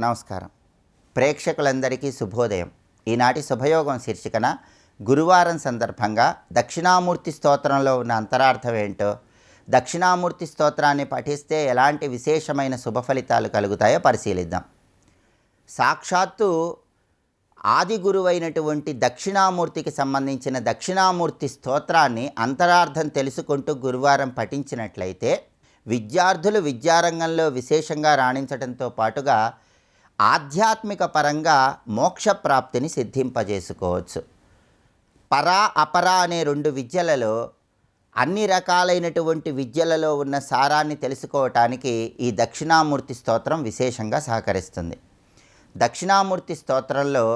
నమస్కారం. ప్రేక్షకులందరికీ శుభోదయం. ఈనాటి శుభయోగం శీర్షికన గురువారం సందర్భంగా దక్షిణామూర్తి స్తోత్రంలో ఉన్న అంతరార్థం ఏంటో, దక్షిణామూర్తి స్తోత్రాన్ని పఠిస్తే ఎలాంటి విశేషమైన శుభ ఫలితాలు కలుగుతాయో పరిశీలిద్దాం. సాక్షాత్తు ఆది గురువైనటువంటి దక్షిణామూర్తికి సంబంధించిన దక్షిణామూర్తి స్తోత్రాన్ని అంతరార్థం తెలుసుకుంటూ గురువారం పఠించినట్లయితే విద్యార్థులు విద్యారంగంలో విశేషంగా రాణించడంతో పాటుగా ఆధ్యాత్మిక పరంగా మోక్షప్రాప్తిని సిద్ధింపజేసుకోవచ్చు. పరా అపరా అనే రెండు విద్యలలో అన్ని రకాలైనటువంటి విద్యలలో ఉన్న సారాన్ని తెలుసుకోవటానికి ఈ దక్షిణామూర్తి స్తోత్రం విశేషంగా సహకరిస్తుంది. దక్షిణామూర్తి స్తోత్రంలో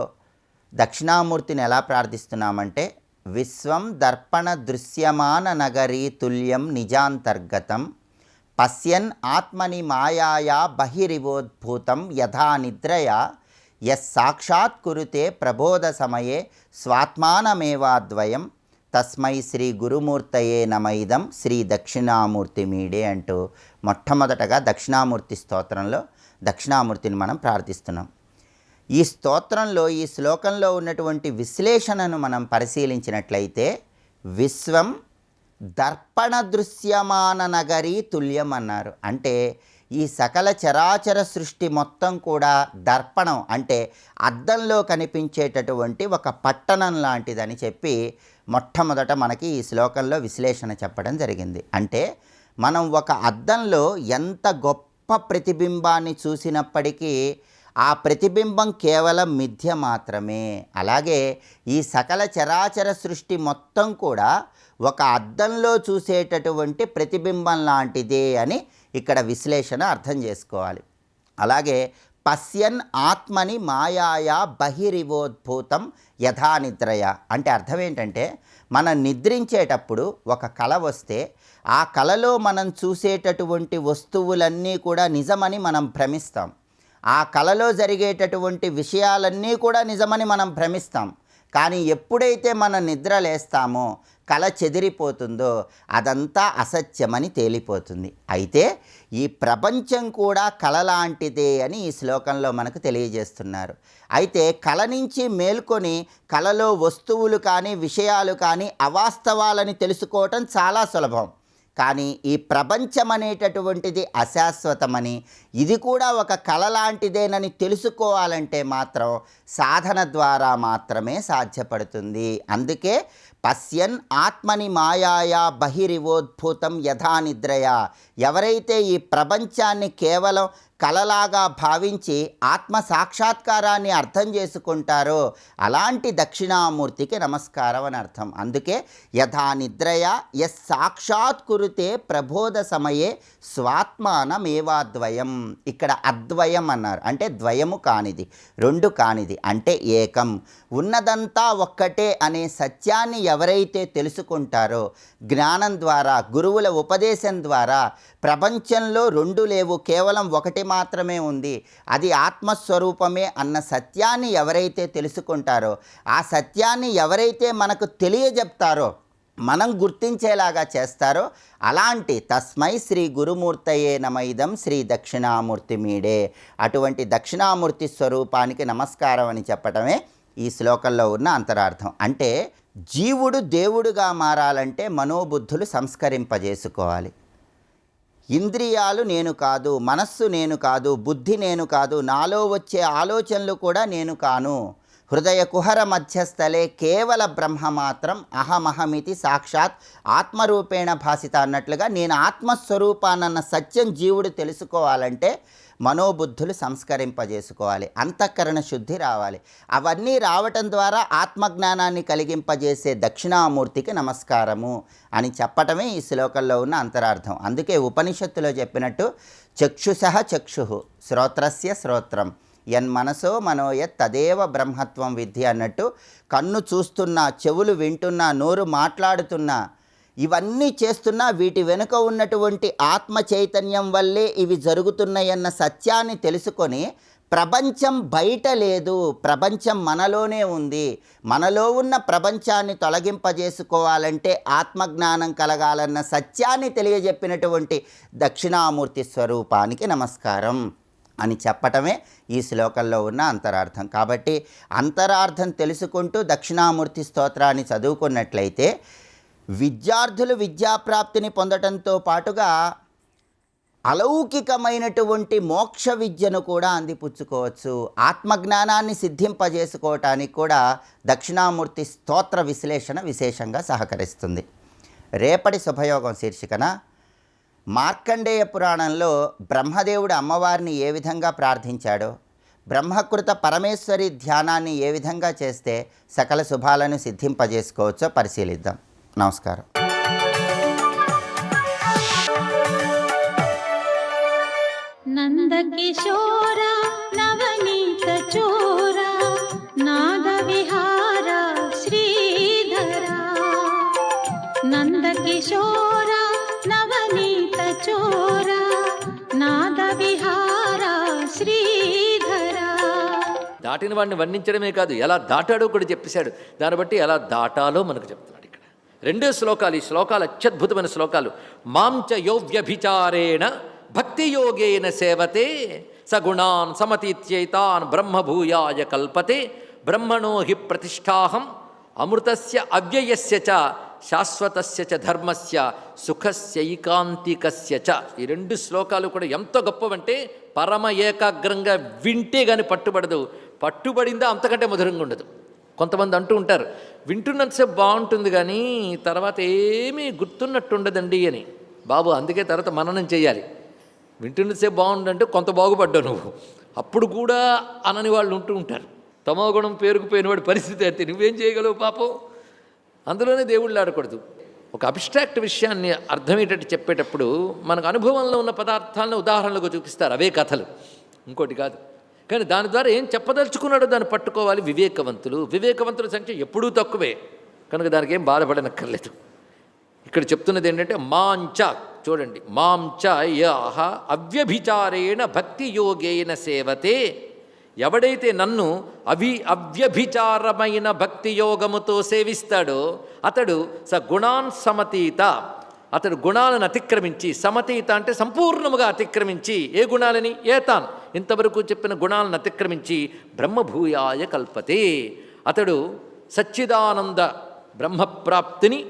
దక్షిణామూర్తిని ఎలా ప్రార్థిస్తున్నామంటే, విశ్వం దర్పణ దృశ్యమాన నగరీ తుల్యం నిజాంతర్గతం పశ్యన్ ఆత్మని మాయాయా బహిరివోద్భూతం యథా నిద్రయా యస్సాక్షాత్ కురుతే ప్రబోధ సమయే స్వాత్మానమేవాద్వయం తస్మై శ్రీ గురుమూర్తయే నమైదం శ్రీ దక్షిణామూర్తి మీడే అంటూ మొట్టమొదటగా దక్షిణామూర్తి స్తోత్రంలో దక్షిణామూర్తిని మనం ప్రార్థిస్తున్నాం. ఈ స్తోత్రంలో ఈ శ్లోకంలో ఉన్నటువంటి విశ్లేషణను మనం పరిశీలించినట్లయితే, విశ్వం దర్పణ దృశ్యమాన నగరీ తుల్యం అన్నారు. అంటే ఈ సకల చరాచర సృష్టి మొత్తం కూడా దర్పణం అంటే అద్దంలో కనిపించేటటువంటి ఒక పట్టణం లాంటిదని చెప్పి మొట్టమొదట మనకి ఈ శ్లోకంలో విశ్లేషణ చెప్పడం జరిగింది. అంటే మనం ఒక అద్దంలో ఎంత గొప్ప ప్రతిబింబాన్ని చూసినప్పటికీ ఆ ప్రతిబింబం కేవలం మిథ్య మాత్రమే. అలాగే ఈ సకల చరాచర సృష్టి మొత్తం కూడా ఒక అద్దంలో చూసేటటువంటి ప్రతిబింబం లాంటిదే అని ఇక్కడ విశ్లేషణ అర్థం చేసుకోవాలి. అలాగే పశ్యన్ ఆత్మని మాయాయా బహిరివోద్భూతం యథా నిద్రయ అంటే అర్థం ఏంటంటే, మనం నిద్రించేటప్పుడు ఒక కల వస్తే ఆ కలలో మనం చూసేటటువంటి వస్తువులన్నీ కూడా నిజమని మనం భ్రమిస్తాం. ఆ కలలో జరిగేటటువంటి విషయాలన్నీ కూడా నిజమని మనం భ్రమిస్తాం. కానీ ఎప్పుడైతే మనం నిద్ర లేస్తామో కల చెదిరిపోతుందో అదంతా అసత్యమని తేలిపోతుంది. అయితే ఈ ప్రపంచం కూడా కల లాంటిదే అని ఈ శ్లోకంలో మనకు తెలియజేస్తున్నారు. అయితే కల నుంచి మేల్కొని కలలో వస్తువులు కానీ విషయాలు కానీ అవాస్తవాలని తెలుసుకోవటం చాలా సులభం. కానీ ఈ ప్రపంచం అనేటటువంటిది అశాశ్వతమని, ఇది కూడా ఒక కళ లాంటిదేనని తెలుసుకోవాలంటే మాత్రం సాధన ద్వారా మాత్రమే సాధ్యపడుతుంది. అందుకే పశ్యన్ ఆత్మని మాయాయా బహిరివోద్భూతం యథా నిద్రయా, ఎవరైతే ఈ ప్రపంచాన్ని కేవలం కలలాగా భావించి ఆత్మ సాక్షాత్కారాన్ని అర్థం చేసుకుంటారో అలాంటి దక్షిణామూర్తికి నమస్కారం అని అర్థం. అందుకే యథా నిద్రయా యస్ సాక్షాత్ కురుతే ప్రబోధ సమయే స్వాత్మానమేవాద్వయం. ఇక్కడ అద్వయం అన్నారు అంటే ద్వయము కానిది, రెండు కానిది, అంటే ఏకం, ఉన్నదంతా ఒక్కటే అనే సత్యాన్ని ఎవరైతే తెలుసుకుంటారో జ్ఞానం ద్వారా, గురువుల ఉపదేశం ద్వారా, ప్రపంచంలో రెండు లేవు కేవలం ఒకటి మాత్రమే ఉంది, అది ఆత్మస్వరూపమే అన్న సత్యాన్ని ఎవరైతే తెలుసుకుంటారో, ఆ సత్యాన్ని ఎవరైతే మనకు తెలియజెప్తారో, మనం గుర్తించేలాగా చేస్తారో అలాంటి తస్మై శ్రీ గురుమూర్తయే నమైదం శ్రీ దక్షిణామూర్తి మీడే, అటువంటి దక్షిణామూర్తి స్వరూపానికి నమస్కారం అని చెప్పటమే ఈ శ్లోకంలో ఉన్న అంతరార్థం. అంటే జీవుడు దేవుడుగా మారాలంటే మనోబుద్ధులు సంస్కరింపజేసుకోవాలి. ఇంద్రియాలు నేను కాదు, మనస్సు నేను కాదు, బుద్ధి నేను కాదు, నాలో వచ్చే ఆలోచనలు కూడా నేను కాను, హృదయ కుహర మధ్యస్థలే కేవల బ్రహ్మ మాత్రం అహమహమితి సాక్షాత్ ఆత్మరూపేణ భాసిత అన్నట్లుగా నేను ఆత్మస్వరూపానన్న సత్యం జీవుడు తెలుసుకోవాలంటే మనోబుద్ధులు సంస్కరింపజేసుకోవాలి, అంతఃకరణ శుద్ధి రావాలి. అవన్నీ రావటం ద్వారా ఆత్మజ్ఞానాన్ని కలిగింపజేసే దక్షిణామూర్తికి నమస్కారము అని చెప్పటమే ఈ శ్లోకంలో ఉన్న అంతరార్థం. అందుకే ఉపనిషత్తులో చెప్పినట్టు చక్షుషః చక్షు శ్రోత్రస్య శ్రోత్రం యన్మనసో మనోయత్ తదేవ బ్రహ్మత్వం విద్ధి అన్నట్టు, కన్ను చూస్తున్నా, చెవులు వింటున్నా, నోరు మాట్లాడుతున్నా, ఇవన్నీ చేస్తున్నా వీటి వెనుక ఉన్నటువంటి ఆత్మ చైతన్యం వల్లే ఇవి జరుగుతున్నాయన్న సత్యాన్ని తెలుసుకొని ప్రపంచం బయట లేదు, ప్రపంచం మనలోనే ఉంది, మనలో ఉన్న ప్రపంచాన్ని తొలగింపజేసుకోవాలంటే ఆత్మజ్ఞానం కలగాలన్న సత్యాన్ని తెలియజెప్పినటువంటి దక్షిణామూర్తి స్వరూపానికి నమస్కారం. అని చెప్పటమే ఈ శ్లోకంలో ఉన్న అంతరార్థం. కాబట్టి అంతరార్థం తెలుసుకుంటూ దక్షిణామూర్తి స్తోత్రాన్ని చదువుకున్నట్లయితే విద్యార్థులు విద్యాప్రాప్తిని పొందటంతో పాటుగా అలౌకికమైనటువంటి మోక్ష విద్యను కూడా అందిపుచ్చుకోవచ్చు. ఆత్మజ్ఞానాన్ని సిద్ధింపజేసుకోవటానికి కూడా దక్షిణామూర్తి స్తోత్ర విశ్లేషణ విశేషంగా సహకరిస్తుంది. రేపటి శుభయోగం శీర్షికన మార్కండేయ పురాణంలో బ్రహ్మదేవుడు అమ్మవారిని ఏ విధంగా ప్రార్థించాడో, బ్రహ్మకృత పరమేశ్వరి ధ్యానాన్ని ఏ విధంగా చేస్తే సకల శుభాలను సిద్ధింపజేసుకోవచ్చో పరిశీలిద్దాం. నమస్కారం. నందకిశోర నవనీత చోర నాద విహార శ్రీధర నందకిశోర నవనీత చోర నాద విహార శ్రీధర. దాటిన వాడిని వర్ణించడమే కాదు, ఎలా దాటాడో కూడా చెప్పేశాడు. దాన్ని బట్టి ఎలా దాటాలో మనకు చెప్తున్నాడు ఇక్కడ. రెండే శ్లోకాలు, ఈ శ్లోకాలు అత్యద్భుతమైన శ్లోకాలు. మాంచ యోవ్యభిచారేణ భక్తియోగేన సేవతే సగుణాన్ సమతీత్యైతాన్ బ్రహ్మభూయాయ కల్పతే బ్రహ్మణో హి ప్రతిష్టాహం అమృతస్య అవ్యయస్య చ శాశ్వతస్య చ ధర్మస్య సుఖస్యైకాంతికస్య చ. ఈ రెండు శ్లోకాలు కూడా ఎంత గొప్పవంటే పరమ ఏకాగ్రంగా వింటే కానీ పట్టుబడదు, పట్టుబడిందా అంతకంటే మధురంగా ఉండదు. కొంతమంది అంటూ ఉంటారు, వింటున్నంతసేపు బాగుంటుంది కానీ తర్వాత ఏమీ గుర్తున్నట్టుండదండి అని. బాబు అందుకే తర్వాత మననం చేయాలి. వింటున్నసేపు బాగుండంటే కొంత బాగుపడ్డావు నువ్వు, అప్పుడు కూడా అనని వాళ్ళు ఉంటూ ఉంటారు. తమోగుణం పేరుకుపోయినవాడి పరిస్థితి అయితే నువ్వేం చేయగలవు పాపం. అందులోనే దేవుళ్ళు ఆడకూడదు. ఒక అబ్స్ట్రాక్ట్ విషయాన్ని అర్థమయ్యేటట్టు చెప్పేటప్పుడు మనకు అనుభవంలో ఉన్న పదార్థాలను ఉదాహరణలుగా చూపిస్తారు, అవే కథలు, ఇంకోటి కాదు. కానీ దాని ద్వారా ఏం చెప్పదలుచుకున్నాడో దాన్ని పట్టుకోవాలి వివేకవంతులు. వివేకవంతుల సంఖ్య ఎప్పుడూ తక్కువే, కనుక దానికి ఏం బాధపడనక్కర్లేదు. ఇక్కడ చెప్తున్నది ఏంటంటే మాంచ, చూడండి, మాంచ యాహ అవ్యభిచారేణ భక్తి యోగేన సేవతే. ఎవడైతే నన్ను అవ్యభిచారమైన భక్తి యోగముతో సేవిస్తాడో అతడు స గుణాన్ సమతీత, అతడు గుణాలను అతిక్రమించి, సమతీత అంటే సంపూర్ణముగా అతిక్రమించి, ఏ గుణాలని? ఏతాన్, ఇంతవరకు చెప్పిన గుణాలను అతిక్రమించి బ్రహ్మభూయాయ కల్పతే, అతడు సచ్చిదానంద బ్రహ్మప్రాప్తిని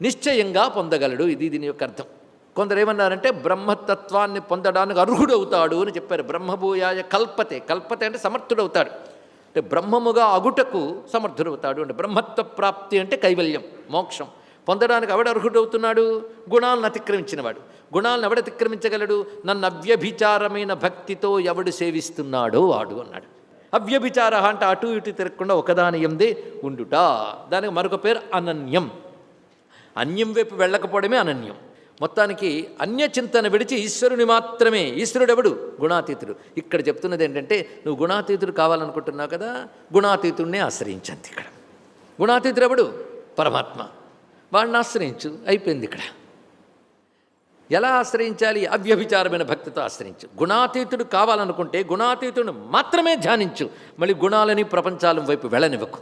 నిశ్చయంగా పొందగలడు. ఇది దీని యొక్క అర్థం. కొందరు ఏమన్నారంటే బ్రహ్మతత్వాన్ని పొందడానికి అర్హుడవుతాడు అని చెప్పారు. బ్రహ్మభూయాయ కల్పతే, కల్పతే అంటే సమర్థుడవుతాడు, అంటే బ్రహ్మముగా అగుటకు సమర్థుడవుతాడు. అంటే బ్రహ్మత్వ ప్రాప్తి అంటే కైవల్యం, మోక్షం పొందడానికి ఎవడు అర్హుడవుతున్నాడు? గుణాలను అతిక్రమించినవాడు. గుణాలను ఎవడు అతిక్రమించగలడు? నన్ను అవ్యభిచారమైన భక్తితో ఎవడు సేవిస్తున్నాడో వాడు అన్నాడు. అవ్యభిచార అంటే అటు ఇటు తిరగకుండా ఒకదాని యందే ఉండుట. దానికి మరొక పేరు అనన్యం. అన్యం వైపు వెళ్ళకపోవడమే అనన్యం. మొత్తానికి అన్యచింతన విడిచి ఈశ్వరుని మాత్రమే. ఈశ్వరుడెవడు? గుణాతీతుడు. ఇక్కడ చెప్తున్నది ఏంటంటే నువ్వు గుణాతీతుడు కావాలనుకుంటున్నావు కదా, గుణాతీతుడినే ఆశ్రయించండి. ఇక్కడ గుణాతీతుడు ఎవడు? పరమాత్మ. వాడిని ఆశ్రయించు, అయిపోయింది. ఇక్కడ ఎలా ఆశ్రయించాలి? అవ్యభిచారమైన భక్తితో ఆశ్రయించు. గుణాతీతుడు కావాలనుకుంటే గుణాతీతుడిని మాత్రమే ధ్యానించు. మళ్ళీ గుణాలని ప్రపంచాల వైపు వెళ్ళనివ్వకు.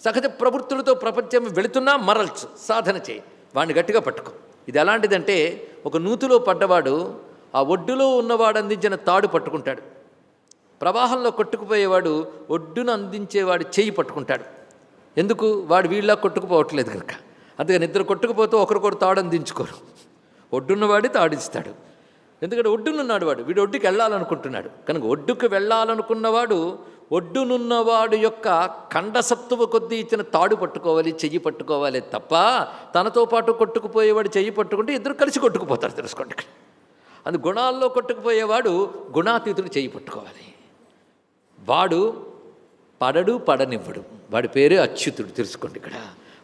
సహజ ప్రవృత్తులతో ప్రపంచం వెళుతున్నా మరల్చు, సాధన చేయి, వాడిని గట్టిగా పట్టుకో. ఇది ఎలాంటిదంటే ఒక నూతిలో పడ్డవాడు ఆ ఒడ్డులో ఉన్నవాడు అందించిన తాడు పట్టుకుంటాడు, ప్రవాహంలో కొట్టుకుపోయేవాడు ఒడ్డును అందించేవాడు చేయి పట్టుకుంటాడు. ఎందుకు? వాడు వీళ్ళ కొట్టుకుపోవట్లేదు కనుక. అందుకని ఇద్దరు కొట్టుకుపోతూ ఒకరికొకరు తాడు అందించుకోరు. ఒడ్డున్నవాడి తాడిస్తాడు, ఎందుకంటే ఒడ్డునున్నాడు వాడు, వీడు ఒడ్డుకి వెళ్ళాలనుకుంటున్నాడు కనుక. ఒడ్డుకు వెళ్ళాలనుకున్నవాడు ఒడ్డునున్నవాడు యొక్క ఖండసత్తువ కొద్దీ ఇచ్చిన తాడు పట్టుకోవాలి, చెయ్యి పట్టుకోవాలి తప్ప తనతో పాటు కొట్టుకుపోయేవాడు చెయ్యి పట్టుకుంటే ఇద్దరు కలిసి కొట్టుకుపోతారు. తెలుసుకోండి. అందు గుణాల్లో కొట్టుకుపోయేవాడు గుణాతీతుడు చెయ్యి పట్టుకోవాలి. వాడు పడడు, పడనివ్వడు, వాడి పేరే అచ్యుతుడు. తెలుసుకోండి. ఇక్కడ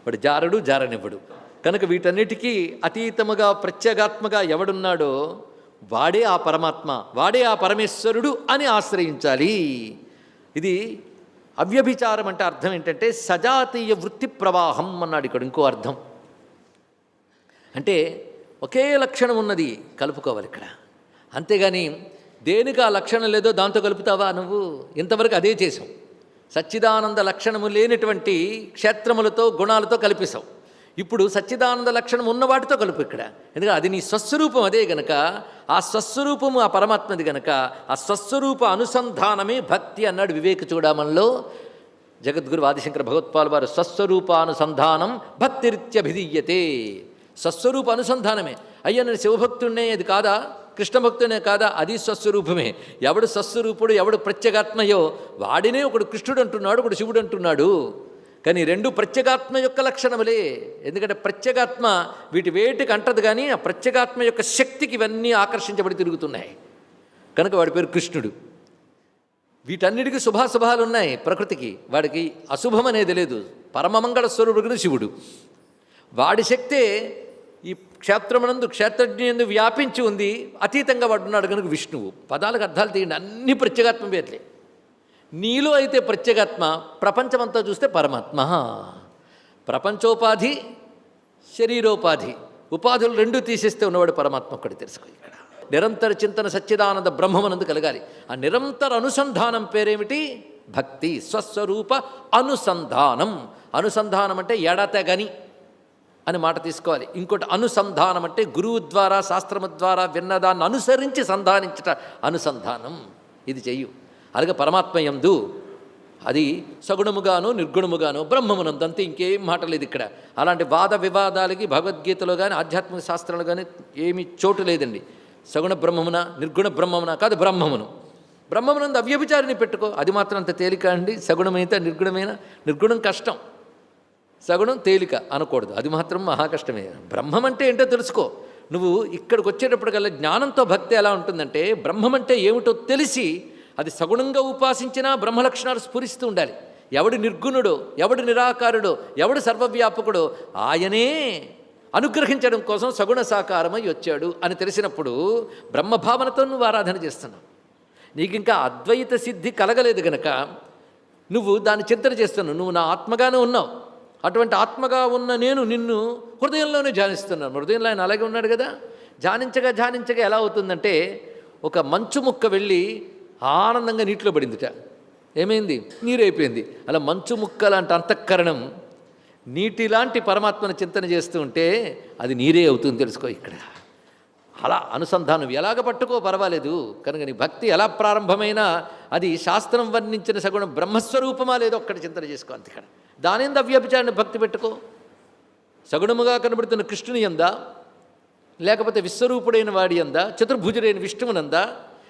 వాడు జారడు, జారనివ్వడు. కనుక వీటన్నిటికీ అతీతముగా ప్రత్యేగాత్మగా ఎవడున్నాడో వాడే ఆ పరమాత్మ, వాడే ఆ పరమేశ్వరుడు అని ఆశ్రయించాలి. ఇది అవ్యభిచారం అంటే అర్థం ఏంటంటే సజాతీయ వృత్తి ప్రవాహం అన్నాడు ఇక్కడ. ఇంకో అర్థం అంటే ఒకే లక్షణం ఉన్నది కలుపుకోవాలి ఇక్కడ. అంతేగాని దేనికి ఆ లక్షణం లేదో దాంతో కలుపుతావా నువ్వు? ఇంతవరకు అదే చేసావు. సచ్చిదానంద లక్షణము లేనటువంటి క్షేత్రములతో గుణాలతో కలిపేశావు. ఇప్పుడు సచ్చిదానంద లక్షణం ఉన్న వాటితో కలుపు ఇక్కడ. ఎందుకంటే అది నీ స్వస్వరూపం అదే గనక, ఆ స్వస్వరూపము ఆ పరమాత్మది గనక ఆ స్వస్వరూప అనుసంధానమే భక్తి అన్నాడు వివేక చూడామణిలో జగద్గురు ఆదిశంకర భగవత్పాల్ వారు. స్వస్వరూపానుసంధానం భక్తిరిత్యభిధీయతే. స్వస్వరూప అనుసంధానమే. అయ్యా నేను శివభక్తుడినే అది కాదా, కృష్ణ భక్తునే కాదా, అది స్వస్వరూపమే. ఎవడు స్వస్వరూపుడు, ఎవడు ప్రత్యేగాత్మయో వాడినే ఒకడు కృష్ణుడు అంటున్నాడు, ఒకడు శివుడు అంటున్నాడు. కానీ రెండు ప్రత్యేగాత్మ యొక్క లక్షణములే. ఎందుకంటే ప్రత్యేగాత్మ వీటి వేటికి అంటదు, కానీ ఆ ప్రత్యేగాత్మ యొక్క శక్తికి ఇవన్నీ ఆకర్షించబడి తిరుగుతున్నాయి కనుక వాడి పేరు కృష్ణుడు. వీటన్నిటికీ శుభాశుభాలు ఉన్నాయి ప్రకృతికి, వాడికి అశుభం అనేది లేదు. పరమమంగళ స్వరూపుడు శివుడు. వాడి శక్తే ఈ క్షేత్రమునందు క్షేత్రజ్ఞ వ్యాపించి ఉంది, అతీతంగా వాడున్నాడు కనుక విష్ణువు. పదాలకు అర్థాలు తీయండి, అన్ని ప్రత్యేగాత్మ పేర్లే. నీలో అయితే ప్రత్యేగాత్మ, ప్రపంచమంతా చూస్తే పరమాత్మ. ప్రపంచోపాధి శరీరోపాధి, ఉపాధులు రెండు తీసేస్తే ఉన్నవాడు పరమాత్మ ఒక్కడి తెలుసుకో. ఇక్కడ నిరంతర చింతన సచ్చిదానంద బ్రహ్మమనందు కలగాలి. ఆ నిరంతర అనుసంధానం పేరేమిటి? భక్తి. స్వస్వరూప అనుసంధానం. అనుసంధానం అంటే ఎడతెగని అని మాట తీసుకోవాలి. ఇంకోటి అనుసంధానం అంటే గురువు ద్వారా శాస్త్రము ద్వారా విన్నదాన్ని అనుసరించి సంధానించట అనుసంధానం. ఇది చెయ్యు. అలాగే పరమాత్మ యందు అది సగుణముగాను నిర్గుణముగాను బ్రహ్మమునందు, అంతే, ఇంకేం మాట లేదు ఇక్కడ. అలాంటి వాద వివాదాలకి భగవద్గీతలో కానీ ఆధ్యాత్మిక శాస్త్రాలు కానీ ఏమీ చోటు లేదండి. సగుణ బ్రహ్మమున నిర్గుణ బ్రహ్మమున కాదు, బ్రహ్మమును. బ్రహ్మమునందు అవ్యభిచారిని పెట్టుకో, అది మాత్రం అంత తేలిక అండి. సగుణమైతే నిర్గుణం కష్టం, సగుణం తేలిక అనకూడదు, అది మాత్రం మహా కష్టమే. బ్రహ్మం అంటే ఏంటో తెలుసుకో. నువ్వు ఇక్కడికి వచ్చేటప్పటికల్లా జ్ఞానంతో భక్తి ఎలా ఉంటుందంటే, బ్రహ్మం అంటే ఏమిటో తెలిసి అది సగుణంగా ఉపాసించినా బ్రహ్మలక్షణాలు స్ఫురిస్తూ ఉండాలి. ఎవడు నిర్గుణుడో, ఎవడు నిరాకారుడో, ఎవడు సర్వవ్యాపకుడో ఆయనే అనుగ్రహించడం కోసం సగుణ సాకారమై వచ్చాడు అని తెలిసినప్పుడు బ్రహ్మభావనతో నువ్వు ఆరాధన చేస్తున్నావు. నీకు ఇంకా అద్వైత సిద్ధి కలగలేదు గనక నువ్వు దాన్ని చింతన చేస్తున్నావు. నువ్వు నా ఆత్మగానే ఉన్నావు. అటువంటి ఆత్మగా ఉన్న నేను నిన్ను హృదయంలోనే ధ్యానిస్తున్నాను. హృదయంలో ఆయన అలాగే ఉన్నాడు కదా. ధ్యానించగా ఎలా అవుతుందంటే, ఒక మంచు ముక్క వెళ్ళి ఆనందంగా నీటిలో పడిందిట. ఏమైంది? నీరైపోయింది. అలా మంచు ముక్క లాంటి అంతఃకరణం నీటిలాంటి పరమాత్మను చింతన చేస్తూ ఉంటే అది నీరే అవుతుంది తెలుసుకో. ఇక్కడ అలా అనుసంధానం ఎలాగ పట్టుకో పర్వాలేదు. కనుక నీ భక్తి ఎలా ప్రారంభమైనా అది శాస్త్రం వర్ణించిన సగుణ బ్రహ్మస్వరూపమా లేదో ఒక్కటి చింతన చేసుకో. అంత ఇక్కడ దానింద అవ్యభిచారాన్ని భక్తి పెట్టుకో. సగుణముగా కనబడుతున్న కృష్ణుని యందా, లేకపోతే విశ్వరూపుడైన వాడి యందా, చతుర్భుజుడైన విష్ణువునందా,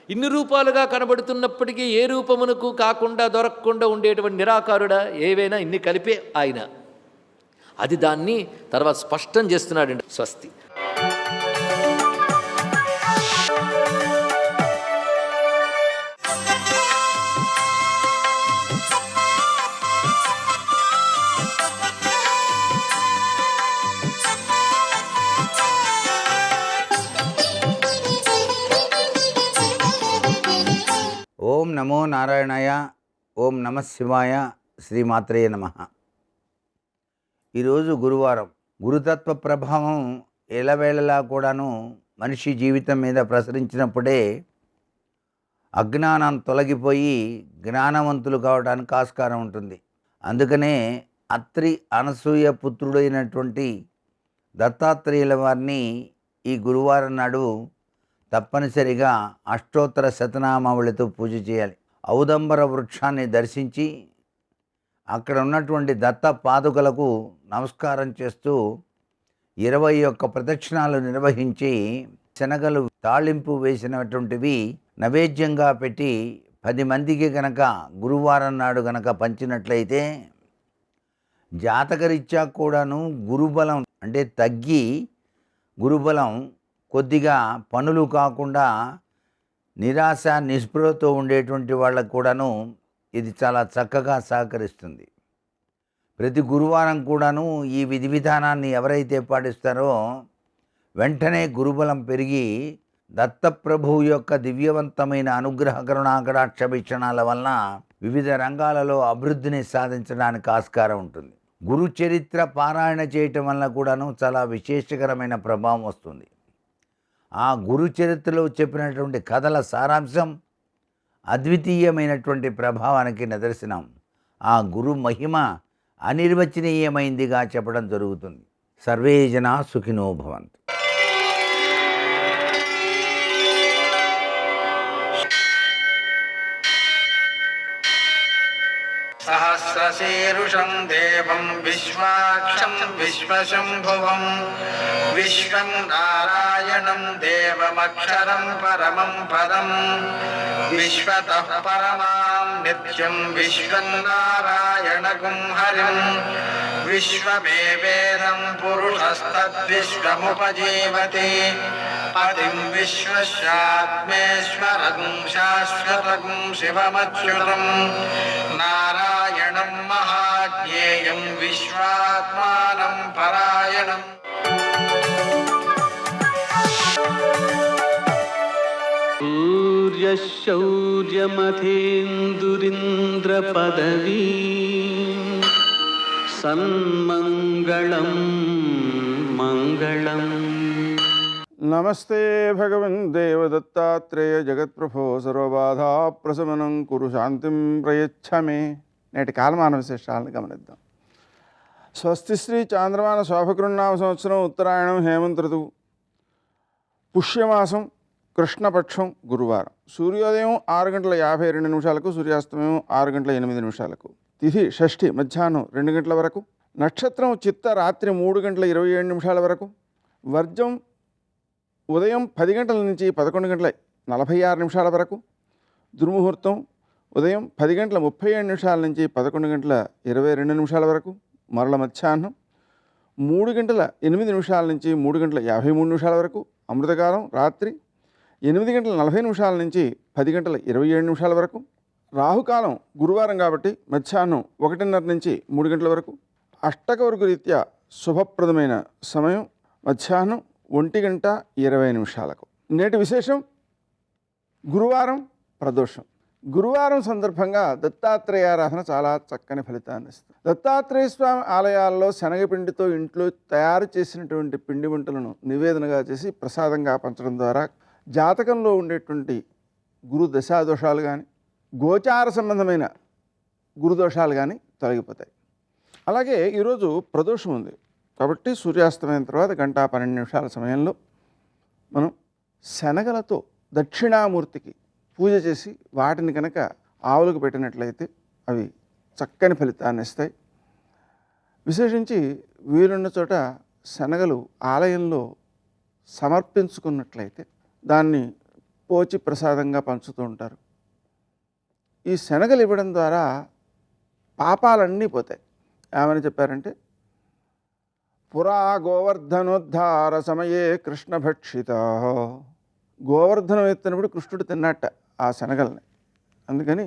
ఇన్ని రూపాలుగా కనబడుతున్నప్పటికీ ఏ రూపమునకు కాకుండా దొరకకుండా ఉండేటువంటి నిరాకారుడా, ఏవైనా ఇన్ని కలిపే ఆయన. అది దాన్ని తర్వాత స్పష్టం చేస్తున్నాడండి. స్వస్తి. ఓం నమో నారాయణాయ. ఓం నమ శివాయ. శ్రీమాత్రే నమః. ఈరోజు గురువారం. గురుతత్వ ప్రభావం ఎలవేళలా కూడాను మనిషి జీవితం మీద ప్రసరించినప్పుడే అజ్ఞానం తొలగిపోయి జ్ఞానవంతులు కావడానికి ఆస్కారం ఉంటుంది. అందుకనే అత్రి అనసూయ పుత్రుడైనటువంటి దత్తాత్రేయుల వారిని ఈ గురువారం నాడు తప్పనిసరిగా అష్టోత్తర శతనామావళితో పూజ చేయాలి. ఔదంబర వృక్షాన్ని దర్శించి అక్కడ ఉన్నటువంటి దత్త పాదుకలకు నమస్కారం చేస్తూ 21 ప్రదక్షిణాలు నిర్వహించి శనగలు తాళింపు వేసినటువంటివి నైవేద్యంగా పెట్టి 10 మందికి గనక గురువారం నాడు గనక పంచినట్లయితే జాతకరీత్యా కూడాను గురుబలం అంటే తగ్గి గురుబలం కొద్దిగా పనులు కాకుండా నిరాశ నిస్పృహతో ఉండేటువంటి వాళ్ళకు కూడాను ఇది చాలా చక్కగా సహకరిస్తుంది. ప్రతి గురువారం కూడాను ఈ విధి విధానాన్ని ఎవరైతే పాటిస్తారో వెంటనే గురుబలం పెరిగి దత్తప్రభువు యొక్క దివ్యవంతమైన అనుగ్రహ కరుణాకటాక్ష వీక్షణాల వలన వివిధ రంగాలలో అభివృద్ధిని సాధించడానికి ఆస్కారం ఉంటుంది. గురు చరిత్ర పారాయణ చేయటం వలన కూడాను చాలా విశేషకరమైన ప్రభావం వస్తుంది. ఆ గురు చరిత్రలో చెప్పినటువంటి కథల సారాంశం అద్వితీయమైనటువంటి ప్రభావానికి నిదర్శనం. ఆ గురు మహిమ అనిర్వచనీయమైందిగా చెప్పడం జరుగుతుంది. సర్వే జనా సుఖినో భవంతు. సహస్రశీరుషం దేవం విశ్వాక్షం విశ్వశంభువం విశ్వం నారాయణం దేవమక్షరం పరమం పదం విశ్వతః పరమాం నిత్యం విశ్వం నారాయణగుం హరిం విశ్వమేవేదం పురుషస్తద్విశ్వముపజీవతి పతిం విశ్వస్యాత్మేశ్వరం శాశ్వతం శివమచ్యుతం నారాయణం మహాజ్ఞేయం విశ్వాత్మానం పరాయణం. సూర్యశౌర్యమథేందురింద్రపదవీ సన్మంగళం మంగళం. నమస్తే భగవన్ దేవదత్తాత్రేయ జగత్ప్రభో సర్వబాధా ప్రశమనం కురు శాంతిం ప్రయచ్ఛమే. నేటి కాలమాన విశేషాలను గమనిద్దాం. స్వస్తి శ్రీ చాంద్రమాన శోభకృన్నామ సంవత్సరం ఉత్తరాయణం హేమంత ఋతువు పుష్యమాసం కృష్ణపక్షం గురువారం. సూర్యోదయం 6:52 సూర్యాస్తమయం 6:08. తిథి షష్ఠి మధ్యాహ్నం 2 గంటల వరకు. నక్షత్రం చిత్త రాత్రి 3:27 వరకు. వర్జం ఉదయం 10 గంటల నుంచి 11:46 వరకు. దుర్ముహూర్తం ఉదయం 10:37 నుంచి 11:22 వరకు. మరల మధ్యాహ్నం 3:08 నుంచి 3:53 వరకు. అమృతకాలం రాత్రి 8:40 నుంచి 10:27 వరకు. రాహుకాలం గురువారం కాబట్టి మధ్యాహ్నం 1:30 నుంచి 3 గంటల వరకు. అష్టకవర్గ రీత్యా శుభప్రదమైన సమయం మధ్యాహ్నం 1:20. నేటి విశేషం గురువారం ప్రదోషం. గురువారం సందర్భంగా దత్తాత్రేయారాధన చాలా చక్కని ఫలితాన్ని ఇస్తుంది. దత్తాత్రేయ స్వామి ఆలయాల్లో శనగపిండితో ఇంట్లో తయారు చేసినటువంటి పిండి వంటలను నివేదనగా చేసి ప్రసాదంగా పంచడం ద్వారా జాతకంలో ఉండేటువంటి గురు దశాదోషాలు కానీ గోచార సంబంధమైన గురుదోషాలు కానీ తొలగిపోతాయి. అలాగే ఈరోజు ప్రదోషం ఉంది కాబట్టి సూర్యాస్తమయం తర్వాత 1:12 సమయంలో మనం శనగలతో దక్షిణామూర్తికి పూజ చేసి వాటిని కనుక ఆవులకు పెట్టినట్లయితే అవి చక్కని ఫలితాన్ని ఇస్తాయి. విశేషించి వీలున్న చోట శనగలు ఆలయంలో సమర్పించుకున్నట్లయితే దాన్ని పోచి ప్రసాదంగా పంచుతూ ఉంటారు. ఈ శనగలు ఇవ్వడం ద్వారా పాపాలన్నీ పోతాయి. ఏమని చెప్పారంటే పురా గోవర్ధనోద్ధార సమయే కృష్ణ భక్షిత. గోవర్ధనం ఎత్తినప్పుడు కృష్ణుడు తిన్నట్ట ఆ శనగల్ని. అందుకని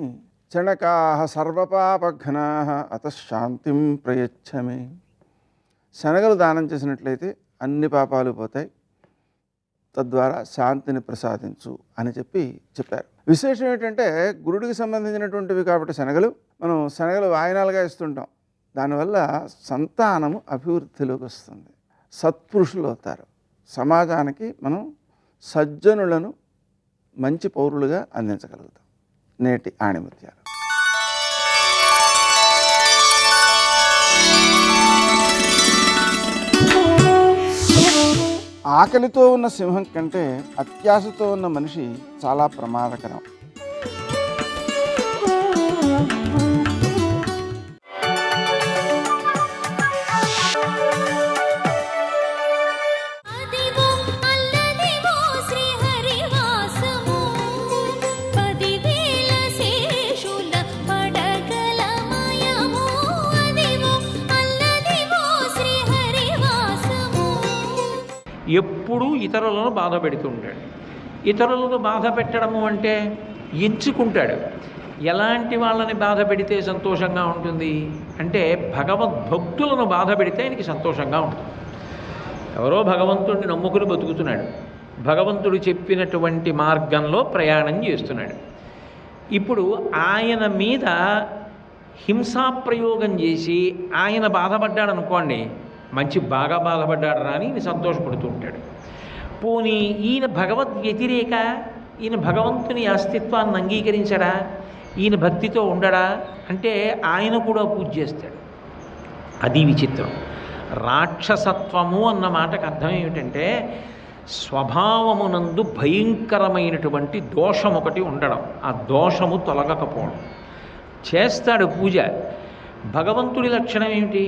చణకాహ సర్వపాపఘ్నాః అతశాంతిం ప్రయచ్ఛమే. శనగలు దానం చేసినట్లయితే అన్ని పాపాలు పోతాయి, తద్వారా శాంతిని ప్రసాదించు అని చెప్పారు. విశేషం ఏంటంటే గురుడికి సంబంధించినటువంటివి కాబట్టి శనగలు మనం శనగలు వాయినాలుగా ఇస్తుంటాం. దానివల్ల సంతానము అభివృద్ధిలోకి వస్తుంది, సత్పురుషులు అవుతారు. సమాజానికి మనం సజ్జనులను మంచి పౌరులుగా అందించగలుగుతాం. నేటి ఆణిముత్యాలు. ఆకలితో ఉన్న సింహం కంటే అత్యాశతో ఉన్న మనిషి చాలా ప్రమాదకరం. ఎప్పుడూ ఇతరులను బాధ పెడుతూ ఉంటాడు. ఇతరులను బాధ పెట్టడము అంటే ఎంచుకుంటాడు. ఎలాంటి వాళ్ళని బాధ పెడితే సంతోషంగా ఉంటుంది అంటే భగవద్భక్తులను బాధ పెడితే ఆయనకి సంతోషంగా ఉంటుంది. ఎవరో భగవంతుడిని నమ్ముకుని బతుకుతున్నాడు, భగవంతుడు చెప్పినటువంటి మార్గంలో ప్రయాణం చేస్తున్నాడు. ఇప్పుడు ఆయన మీద హింసాప్రయోగం చేసి ఆయన బాధపడ్డాడు అనుకోండి, మంచి బాగా బాధపడ్డాడు రా అని సంతోషపడుతూ ఉంటాడు. పోనీ ఈయన భగవద్ వ్యతిరేక, ఈయన భగవంతుని అస్తిత్వాన్ని అంగీకరించడా, ఈయన భక్తితో ఉండడా అంటే ఆయన కూడా పూజ చేస్తాడు. అది విచిత్రం. రాక్షసత్వము అన్న మాటకు అర్థం ఏమిటంటే స్వభావమునందు భయంకరమైనటువంటి దోషం ఒకటి ఉండడం, ఆ దోషము తొలగకపోవడం. చేస్తాడు పూజ. భగవంతుడి లక్షణం ఏమిటి?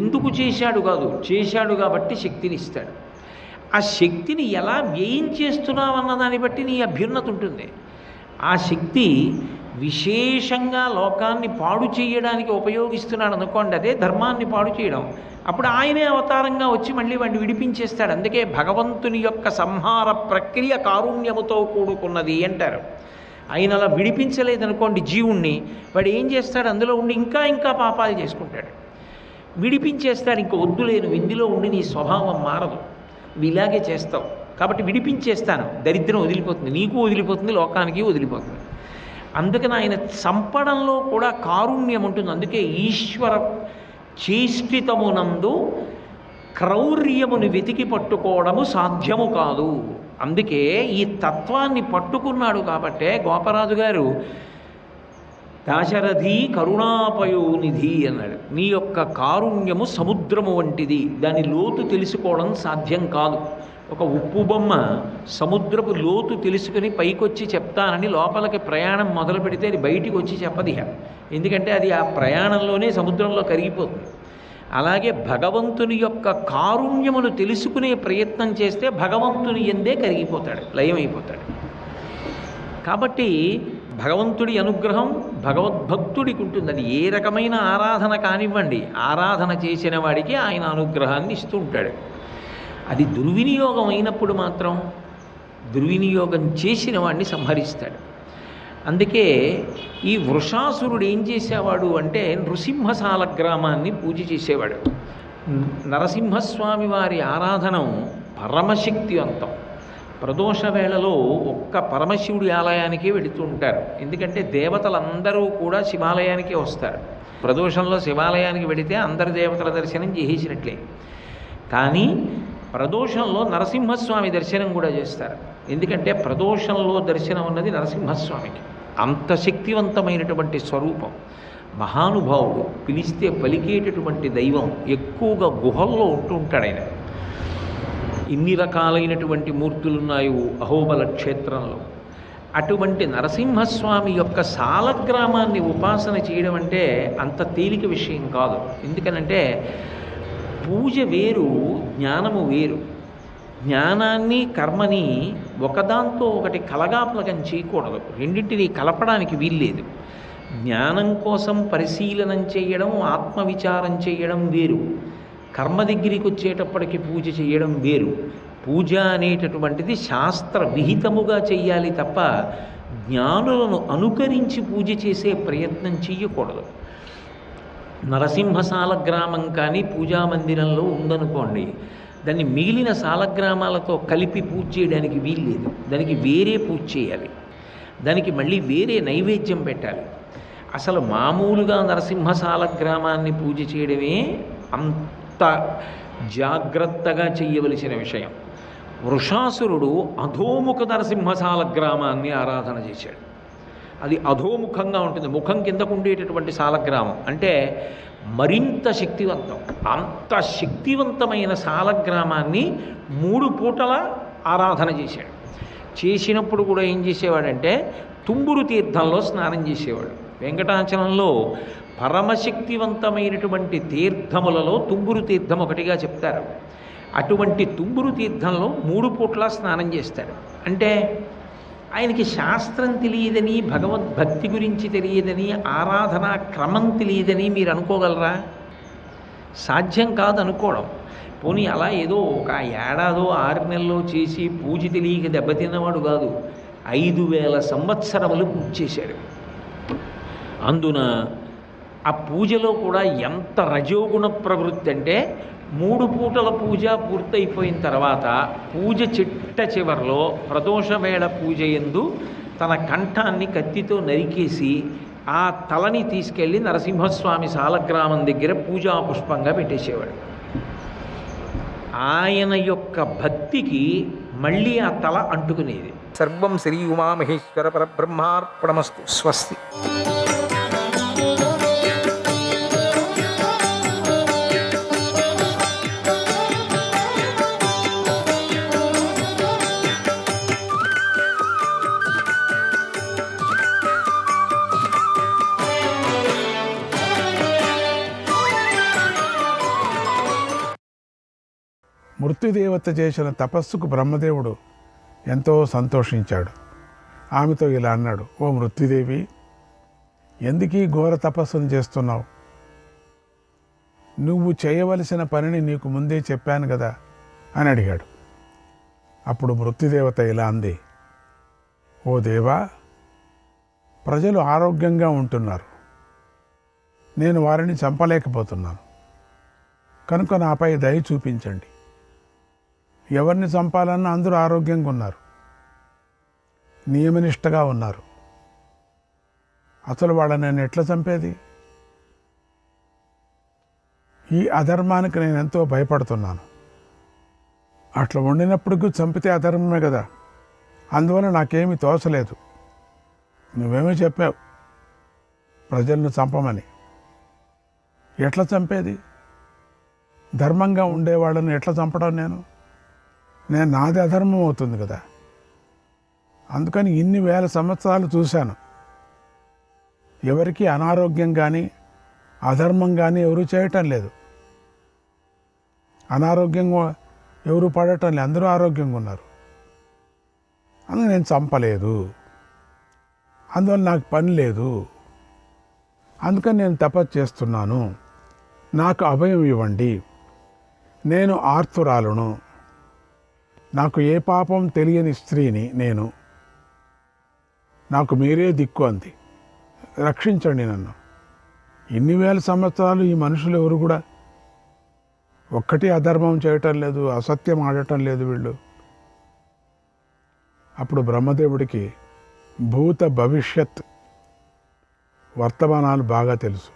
ఎందుకు చేశాడు కాదు, చేశాడు కాబట్టి శక్తిని ఇస్తాడు. ఆ శక్తిని ఎలా వ్యయం చేస్తున్నావన్న దాన్ని బట్టి నీ అభ్యున్నతి ఉంటుంది. ఆ శక్తి విశేషంగా లోకాన్ని పాడు చేయడానికి ఉపయోగిస్తున్నాడు అనుకోండి, అదే ధర్మాన్ని పాడు చేయడం. అప్పుడు ఆయనే అవతారంగా వచ్చి మళ్ళీ వాడిని విడిపించేస్తాడు. అందుకే భగవంతుని యొక్క సంహార ప్రక్రియ కారుణ్యముతో కూడుకున్నది అంటారు. ఆయన అలా విడిపించలేదనుకోండి జీవుణ్ణి, వాడు ఏం చేస్తాడు? అందులో ఉండి ఇంకా ఇంకా పాపాలు చేసుకుంటాడు. విడిపించేస్తాడు. ఇంక వద్దులేను, ఇందులో ఉండి నీ స్వభావం మారదు, నువ్వు ఇలాగే చేస్తావు కాబట్టి విడిపించేస్తాను, దరిద్రం వదిలిపోతుంది, నీకు వదిలిపోతుంది, లోకానికి వదిలిపోతుంది. అందుకని ఆయన చంపడంలో కూడా కారుణ్యం ఉంటుంది. అందుకే ఈశ్వర చేష్టితమునందు క్రౌర్యమును వెతికి పట్టుకోవడము సాధ్యము కాదు. అందుకే ఈ తత్వాన్ని పట్టుకున్నాడు కాబట్టే గోపరాజు గారు దాశరథి కరుణాపయోనిధి అన్నాడు. నీ యొక్క కారుణ్యము సముద్రము వంటిది, దాని లోతు తెలుసుకోవడం సాధ్యం కాదు. ఒక ఉప్పు బొమ్మ సముద్రపు లోతు తెలుసుకుని పైకొచ్చి చెప్తానని లోపలికి ప్రయాణం మొదలు పెడితే అది బయటికి వచ్చి చెప్పదు. ఎందుకంటే అది ఆ ప్రయాణంలోనే సముద్రంలో కరిగిపోతుంది. అలాగే భగవంతుని యొక్క కారుణ్యమును తెలుసుకునే ప్రయత్నం చేస్తే భగవంతుని ఎందే కరిగిపోతాడు, లయమైపోతాడు. కాబట్టి భగవంతుడి అనుగ్రహం భగవద్భక్తుడికి ఉంటుంది. అది ఏ రకమైన ఆరాధన కానివ్వండి, ఆరాధన చేసిన వాడికి ఆయన అనుగ్రహాన్ని ఇస్తూ ఉంటాడు. అది దుర్వినియోగం అయినప్పుడు మాత్రం దుర్వినియోగం చేసిన వాడిని సంహరిస్తాడు. అందుకే ఈ వృషాసురుడు ఏం చేసేవాడు అంటే నృసింహశాల గ్రామాన్ని పూజ చేసేవాడు. నరసింహస్వామి వారి ఆరాధనం పరమశక్తివంతం. ప్రదోష వేళలో ఒక్క పరమశివుడి ఆలయానికే వెళుతూ ఉంటారు. ఎందుకంటే దేవతలందరూ కూడా శివాలయానికే వస్తారు. ప్రదోషంలో శివాలయానికి వెళితే అందరి దేవతల దర్శనం చేసేసినట్లే. కానీ ప్రదోషంలో నరసింహస్వామి దర్శనం కూడా చేస్తారు. ఎందుకంటే ప్రదోషంలో దర్శనం అన్నది నరసింహస్వామికి అంత శక్తివంతమైనటువంటి స్వరూపం. మహానుభావుడు, పిలిస్తే పలికేటటువంటి దైవం. ఎక్కువగా గుహల్లో ఉంటూ ఉంటాడు ఆయన. ఇన్ని రకాలైనటువంటి మూర్తులున్నాయి అహోబల క్షేత్రంలో. అటువంటి నరసింహస్వామి యొక్క సాలగ్రామాన్ని ఉపాసన చేయడం అంటే అంత తేలిక విషయం కాదు. ఎందుకనంటే పూజ వేరు, జ్ఞానము వేరు. జ్ఞానాన్ని కర్మని ఒకదాంతో ఒకటి కలగాపులగం చేయకూడదు, రెండింటినీ కలపడానికి వీల్లేదు. జ్ఞానం కోసం పరిశీలనం చేయడం, ఆత్మవిచారం చేయడం వేరు. కర్మ దగ్గరికి వచ్చేటప్పటికి పూజ చేయడం వేరు. పూజ అనేటటువంటిది శాస్త్ర విహితముగా చెయ్యాలి తప్ప జ్ఞానులను అనుకరించి పూజ చేసే ప్రయత్నం చెయ్యకూడదు. నరసింహ సాలగ్రామం కానీ పూజా మందిరంలో ఉందనుకోండి, దాన్ని మిగిలిన సాలగ్రామాలతో కలిపి పూజ చేయడానికి వీల్లేదు. దానికి వేరే పూజ చేయాలి, దానికి మళ్ళీ వేరే నైవేద్యం పెట్టాలి. అసలు మామూలుగా నరసింహ సాలగ్రామాన్ని పూజ చేయడమే అంత జాగ్రత్తగా చెయ్యవలసిన విషయం. వృషాసురుడు అధోముఖ నరసింహశాల గ్రామాన్ని ఆరాధన చేశాడు. అది అధోముఖంగా ఉంటుంది, ముఖం కిందకు ఉండేటటువంటి సాలగ్రామం. అంటే మరింత శక్తివంతం. అంత శక్తివంతమైన సాలగ్రామాన్ని 3 పూటల ఆరాధన చేశాడు. చేసినప్పుడు కూడా ఏం చేసేవాడంటే తుంబురు తీర్థంలో స్నానం చేసేవాడు. వెంకటాచలంలో పరమశక్తివంతమైనటువంటి తీర్థములలో తుంబురు తీర్థం ఒకటిగా చెప్తారు. అటువంటి తుంబురు తీర్థంలో 3 పూట్ల స్నానం చేస్తాడు. అంటే ఆయనకి శాస్త్రం తెలియదని, భగవద్భక్తి గురించి తెలియదని, ఆరాధనా క్రమం తెలియదని మీరు అనుకోగలరా? సాధ్యం కాదు అనుకోవడం. పోనీ అలా ఏదో ఒక ఏడాదో 6 నెలల్లో చేసి పూజ తెలియక దెబ్బతిన్నవాడు కాదు. 5000 సంవత్సరములు పూజ చేశాడు. అందున ఆ పూజలో కూడా ఎంత రజోగుణ ప్రవృత్తి అంటే 3 పూటల పూజ పూర్తయిపోయిన తర్వాత పూజ చివరిలో ప్రదోష వేళ పూజ యందు తన కంఠాన్ని కత్తితో నరికేసి ఆ తలని తీసుకెళ్ళి నరసింహస్వామి సాలగ్రామం దగ్గర పూజా పుష్పంగా పెట్టేసేవాడు. ఆయన యొక్క భక్తికి మళ్ళీ ఆ తల అంటుకునేది. సర్వం శ్రీ ఉమామహేశ్వర పరబ్రహ్మార్పణమస్తు. స్వస్తి. మృత్యుదేవత చేసిన తపస్సుకు బ్రహ్మదేవుడు ఎంతో సంతోషించాడు. ఆమెతో ఇలా అన్నాడు, ఓ మృత్యుదేవి, ఎందుకీ ఘోర తపస్సును చేస్తున్నావు? నువ్వు చేయవలసిన పనిని నీకు ముందే చెప్పాను కదా అని అడిగాడు. అప్పుడు మృత్యుదేవత ఇలా అంది, ఓ దేవా, ప్రజలు ఆరోగ్యంగా ఉంటున్నారు, నేను వారిని చంపలేకపోతున్నాను, కనుక నాపై దయ చూపించండి. ఎవరిని చంపాలన్నా అందరూ ఆరోగ్యంగా ఉన్నారు, నియమనిష్టగా ఉన్నారు, అసలు వాళ్ళని నేను ఎట్లా చంపేది? ఈ అధర్మానికి నేను ఎంతో భయపడుతున్నాను. అట్లా వండినప్పటికీ చంపితే అధర్మమే కదా, అందువల్ల నాకేమీ తోచలేదు. నువ్వేమీ చెప్పావు ప్రజలను చంపమని, ఎట్లా చంపేది? ధర్మంగా ఉండేవాళ్ళని ఎట్లా చంపడం? నేను నాది అధర్మం అవుతుంది కదా. అందుకని ఇన్ని వేల సంవత్సరాలు చూశాను, ఎవరికి అనారోగ్యం కానీ అధర్మం కానీ ఎవరు చేయటం లేదు, అనారోగ్యంగా ఎవరు పడటం లేదు, అందరూ ఆరోగ్యంగా ఉన్నారు. అందుకు నేను చంపలేదు, అందువల్ల నాకు పని లేదు, అందుకని నేను తపస్సు చేస్తున్నాను, నాకు అభయం ఇవ్వండి, నేను ఆర్తురాలును, నాకు ఏ పాపం తెలియని స్త్రీని నేను, నాకు మీరే దిక్కు అంది, రక్షించండి నన్ను. ఇన్ని వేల సంవత్సరాలు ఈ మనుషులు ఎవరు కూడా ఒక్కటి అధర్మం చేయటం లేదు, అసత్యం ఆడటం లేదు వీళ్ళు. అప్పుడు బ్రహ్మదేవుడికి భూత భవిష్యత్ వర్తమానాలు బాగా తెలుసు.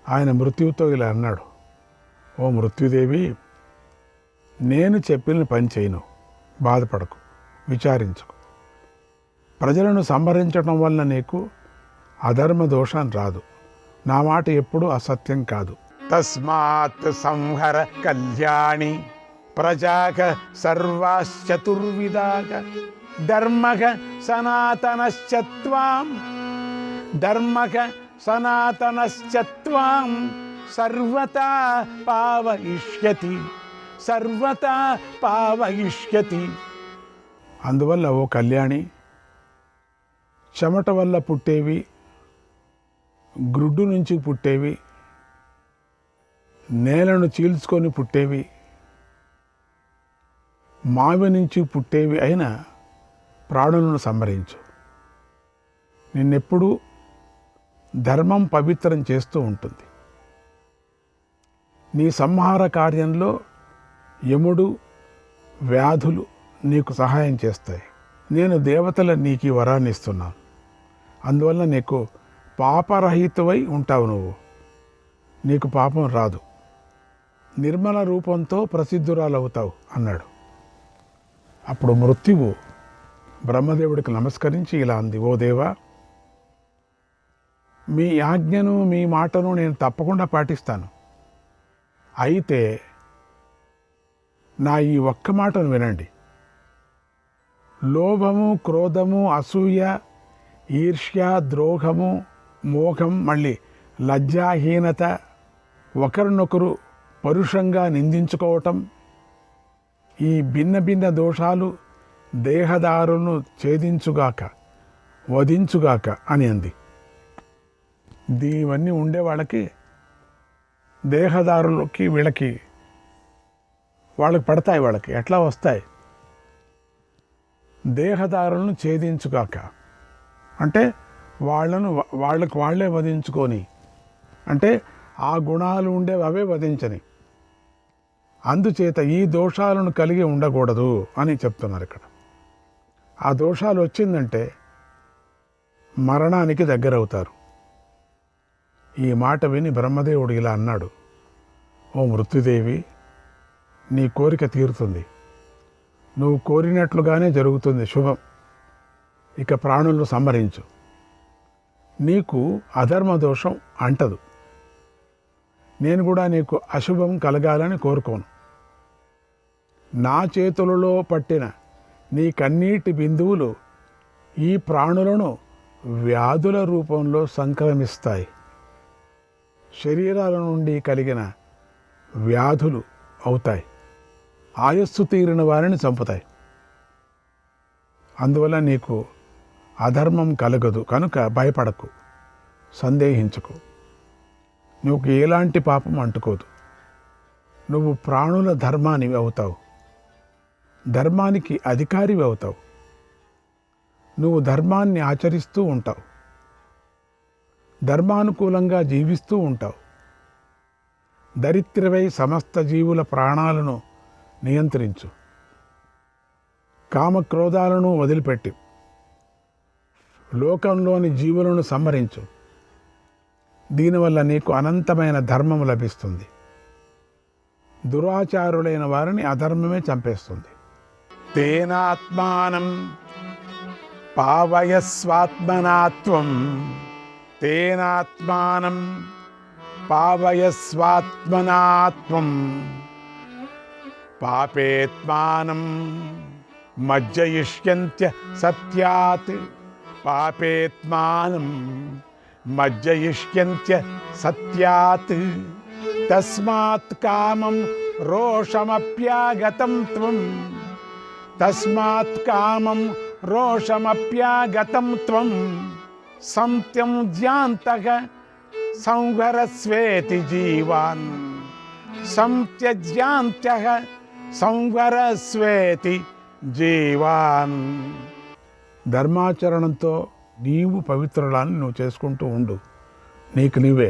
ఆయన మృత్యువుతో ఇలా అన్నాడు, ఓ మృత్యుదేవి, నేను చెప్పిన పని చేయను, బాధపడకు, విచారించుకు. ప్రజలను సంహరించడం వల్ల నీకు అధర్మ దోషం రాదు, నా మాట ఎప్పుడూ అసత్యం కాదు. తస్మాత్ సంహర కళ్యాణి ప్రజాక సర్వాశ్చతుర్విధాక ధర్మక సనాతనశ్చత్వాం ధర్మక సనాతనశ్చత్వాం సర్వతా పావయిష్యతి సర్వతా పావయిష్యతి. అందువల్ల ఓ కళ్యాణి, చెమట వల్ల పుట్టేవి, గ్రుడ్డు నుంచి పుట్టేవి, నేలను చీల్చుకొని పుట్టేవి, మావి నుంచి పుట్టేవి అయిన ప్రాణులను సంహరించు. నిన్నెప్పుడూ ధర్మం పవిత్రం చేస్తూ ఉంటుంది. నీ సంహార కార్యంలో యముడు, వ్యాధులు నీకు సహాయం చేస్తాయి. నేను దేవతల నీకు ఈ వరాన్ని ఇస్తున్నాను, అందువల్ల నీకు పాపరహితవై ఉంటావు, నువ్వు, నీకు పాపం రాదు, నిర్మల రూపంతో ప్రసిద్ధురాలవుతావు అన్నాడు. అప్పుడు మృత్యువు బ్రహ్మదేవుడికి నమస్కరించి ఇలా అంది, ఓ దేవా, మీ ఆజ్ఞను మీ మాటను నేను తప్పకుండా పాటిస్తాను. అయితే నా ఈ ఒక్క మాటను వినండి. లోభము, క్రోధము, అసూయ, ఈర్ష్య, ద్రోహము, మోహం, మళ్ళీ లజ్జాహీనత, ఒకరినొకరు పరుషంగా నిందించుకోవటం, ఈ భిన్న భిన్న దోషాలు దేహదారులను ఛేదించుగాక, వధించుగాక అని అంది. ఇవన్నీ ఉండే వాళ్ళకి, దేహదారులకి, వీళ్ళకి పడతాయి. వాళ్ళకి ఎట్లా వస్తాయి? దేహదారులను ఛేదించుగాక అంటే వాళ్ళకు వాళ్ళే వధించుకొని, అంటే ఆ గుణాలు ఉండేవి అవే వధించని, అందుచేత ఈ దోషాలను కలిగి ఉండకూడదు అని చెప్తున్నారు ఇక్కడ. ఆ దోషాలు వచ్చిందంటే మరణానికి దగ్గరవుతారు. ఈ మాట విని బ్రహ్మదేవుడు ఇలా అన్నాడు, ఓ మృత్యుదేవి, నీ కోరిక తీరుతుంది, నువ్వు కోరినట్లుగానే జరుగుతుంది, శుభం. ఇక ప్రాణులను సంహరించు, నీకు అధర్మ దోషం అంటదు, నేను కూడా నీకు అశుభం కలగాలని కోరుకోను. నా చేతులలో పట్టిన నీ కన్నీటి బిందువులు ఈ ప్రాణులను వ్యాధుల రూపంలో సంక్రమిస్తాయి, శరీరాల నుండి కలిగిన వ్యాధులు అవుతాయి. ఆయస్సు తీరిన వారిని చంపుతాయి. అందువల్ల నీకు అధర్మం కలగదు కనుక భయపడకు, సందేహించకు. నువ్వు ఎలాంటి పాపం అంటుకోదు. నువ్వు ప్రాణుల ధర్మానివి అవుతావు, ధర్మానికి అధికారివి అవుతావు. నువ్వు ధర్మాన్ని ఆచరిస్తూ ఉంటావు, ధర్మానుకూలంగా జీవిస్తూ ఉంటావు. దరిద్రవై సమస్త జీవుల ప్రాణాలను నియంత్రించు. కామక్రోధాలను వదిలిపెట్టి లోకంలోని జీవులను సంహరించు. దీనివల్ల నీకు అనంతమైన ధర్మం లభిస్తుంది. దురాచారులైన వారిని అధర్మమే చంపేస్తుంది. తేనాత్మానం పావయస్వాత్మనాత్వం, తేనాత్మానం పావయస్వాత్మనాత్వం, పాపేత్మానం మజ్జయిష్యంత్య సత్యాత్, పాపేత్మానం మజ్జయిష్యంత్య సత్యాత్. తస్మాత్ కామం రోషమప్యాగతం త్వం, తస్మాత్ కామం రోషమప్యాగతం త్వం, సంత్యజ్యాంతః సంవరస్వేతి జీవాన్, సంత్యజ్యాంత్యః సంవరస్వేతి జీవాన్. ధర్మాచరణంతో నీవు పవిత్రులని నువ్వు చేసుకుంటూ ఉండు, నీకు నీవే.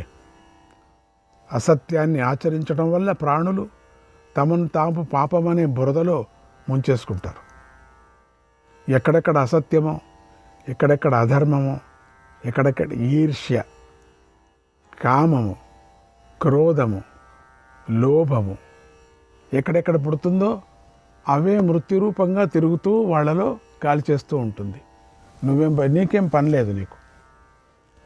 అసత్యాన్ని ఆచరించడం వల్ల ప్రాణులు తమను తాము పాపమనే బురదలో ముంచేసుకుంటారు. ఎక్కడెక్కడ అసత్యమో, ఎక్కడెక్కడ అధర్మమో, ఎక్కడెక్కడ ఈర్ష్య, కామము, క్రోధము, లోభము ఎక్కడెక్కడ పుడుతుందో అవే మృత్యురూపంగా తిరుగుతూ వాళ్ళలో కాల్చేస్తూ ఉంటుంది. నీకేం పని లేదు. నీకు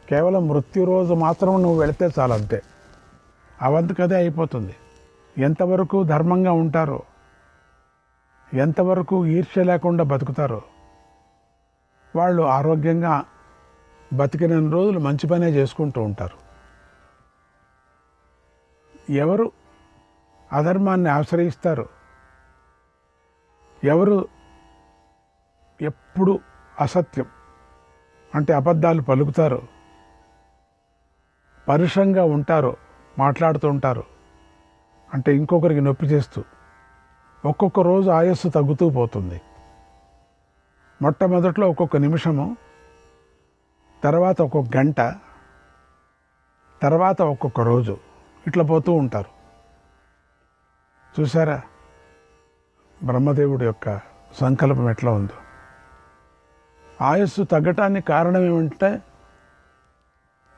కేవలం మృత్యు రోజు మాత్రం నువ్వు వెళితే చాలు, అంతే. అవంతకదే అయిపోతుంది. ఎంతవరకు ధర్మంగా ఉంటారో, ఎంతవరకు ఈర్ష్య లేకుండా బతుకుతారో వాళ్ళు ఆరోగ్యంగా బతికిన రోజులు మంచి పనే చేసుకుంటూ ఉంటారు. ఎవరు అధర్మాన్ని ఆశ్రయిస్తారు, ఎవరు ఎప్పుడు అసత్యం అంటే అబద్ధాలు పలుకుతారో, పరుషంగా ఉంటారో, మాట్లాడుతూ ఉంటారు అంటే ఇంకొకరికి నొప్పి చేస్తూ, ఒక్కొక్క రోజు ఆయస్సు తగ్గుతూ పోతుంది. మొట్టమొదట్లో ఒక్కొక్క నిమిషము, తర్వాత ఒక్కొక్క గంట, తర్వాత ఒక్కొక్క రోజు, ఇట్లా పోతూ ఉంటారు. చూసారా బ్రహ్మదేవుడి యొక్క సంకల్పం ఎట్లా ఉందో. ఆయస్సు తగ్గటానికి కారణం ఏమంటే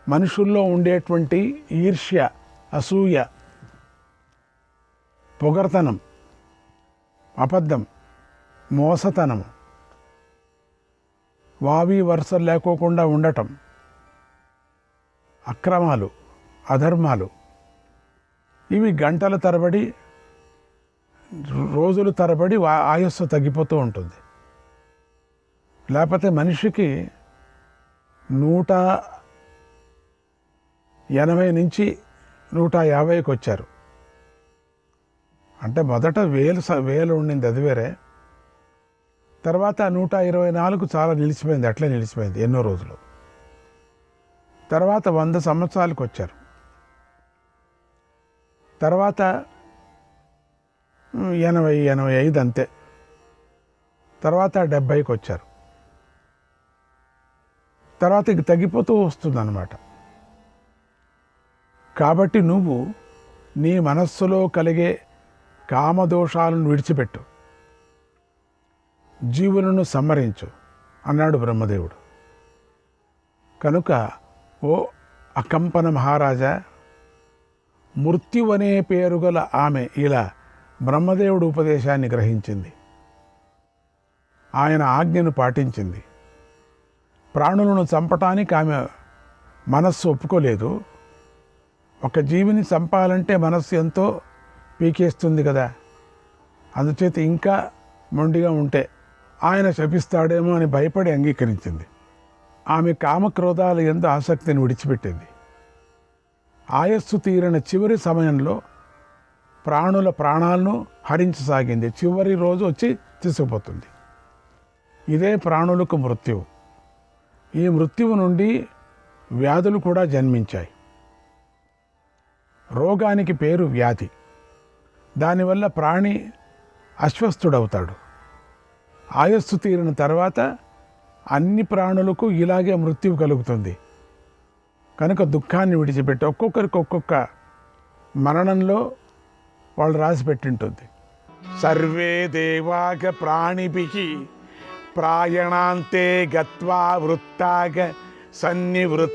మనుషుల్లో ఉండేటువంటి ఈర్ష్య, అసూయ, పొగర్తనం, అబద్ధం, మోసతనము, వావి వరుసలు లేకోకుండా ఉండటం, అక్రమాలు, అధర్మాలు, ఇవి గంటల తరబడి, రోజుల తరబడి ఆయస్సు తగ్గిపోతూ ఉంటుంది. లేకపోతే మనిషికి 180 నుంచి 150కి వచ్చారు. అంటే మొదట 1000 ఉండింది, అది వేరే. తర్వాత 124 చాలా నిలిచిపోయింది, అట్లే నిలిచిపోయింది ఎన్నో రోజులు. తర్వాత 100 సంవత్సరాలకు వచ్చారు. తర్వాత 80, 85 అంతే. తర్వాత 70కి వచ్చారు. తర్వాత ఇక తగ్గిపోతూ వస్తుందన్నమాట. కాబట్టి నువ్వు నీ మనస్సులో కలిగే కామదోషాలను విడిచిపెట్టు, జీవులను సంహరించు అన్నాడు బ్రహ్మదేవుడు. కనుక ఓ అకంపన మహారాజా, మృత్యు అనే పేరు గల ఆమె ఇలా బ్రహ్మదేవుడు ఉపదేశాన్ని గ్రహించింది, ఆయన ఆజ్ఞను పాటించింది. ప్రాణులను చంపటానికి ఆమె మనస్సు ఒప్పుకోలేదు. ఒక జీవిని చంపాలంటే మనస్సు ఎంతో పీకేస్తుంది కదా. అందుచేత ఇంకా మొండిగా ఉంటే ఆయన శపిస్తాడేమో అని భయపడి అంగీకరించింది. ఆమె కామక్రోధాల యందు ఆసక్తిని విడిచిపెట్టింది. ఆయస్సు తీరిన చివరి సమయంలో ప్రాణుల ప్రాణాలను హరించసాగింది. చివరి రోజు వచ్చి తీసుకుపోతుంది. ఇదే ప్రాణులకు మృత్యువు. ఈ మృత్యువు నుండి వ్యాధులు కూడా జన్మించాయి. రోగానికి పేరు వ్యాధి. దానివల్ల ప్రాణి అస్వస్థుడవుతాడు. ఆయస్సు తీరిన తర్వాత అన్ని ప్రాణులకు ఇలాగే మృత్యువు కలుగుతుంది. కనుక దుఃఖాన్ని విడిచిపెట్టి ఒక్కొక్కరికి ఒక్కొక్క మరణంలో వాళ్ళు రాసి పెట్టింటుంది. సర్వే దేవాగ ప్రాణిభిః ప్రాయణాంతే గత్వా వృత్తాగ సన్నివృత్తాస్తథైవ